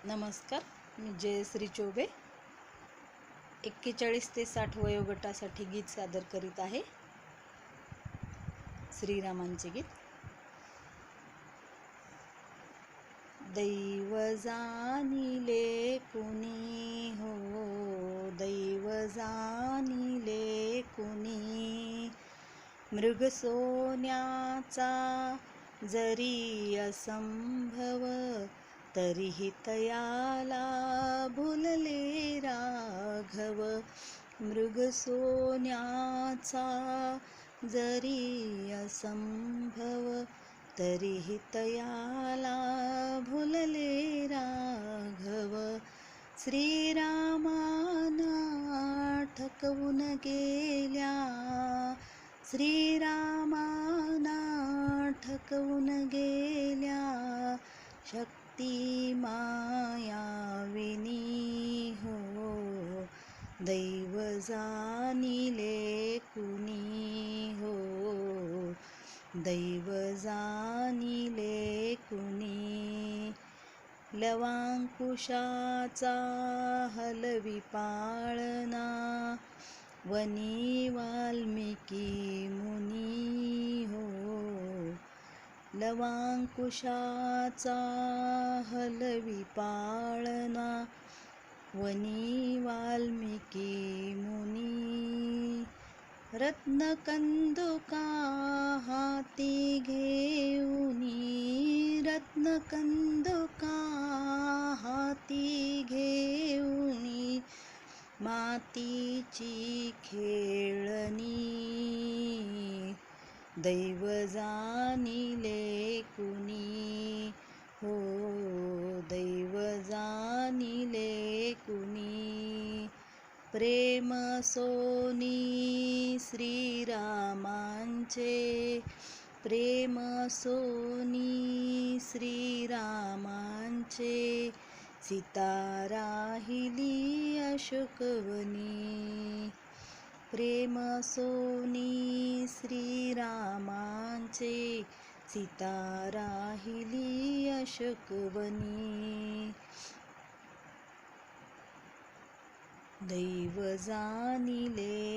नमस्कार, मी जयश्री चोबे 41 ते 60 वयोगटासाठी गीत सादर करीत आहे. श्रीरामांचे गीत. दैव जाणिले कुणी हो, दैव जाणिले कुणी, मृग सोन्याचा जरी असंभव, तरीही तयाला भुलले राघव. मृग सोन्याचा जरी असंभव, तरीही तयाला भुलले राघव. श्रीरामाना ठकवून गेल्या, श्रीरामाना ठकवून गेल्या, शक्ती मायाविनी हो, दैव जाणिले कुणी हो, दैव जाणिले कुणी. लवांकुशाचा हलवी पाळणा, वनी वाल्मिकी मुनी हो, लवांकुशाचा हलवी पाळणा, वनी वाल्मिकी मुनी. रत्नकंदुका हाती घेऊनी, रत्नकंदुका हाती घेऊनी, मातीची खेळणी, दैव जाणिले कुणी हो, दैव जाणिले कुणी. प्रेम सोनी श्रीरामांचे, प्रेम सोनी श्रीरामांचे, सीता राहिली अशोकवनी. प्रेम सोनी श्रीरामांचे, सीता राहिली अशोकवनी. दैव जाणिले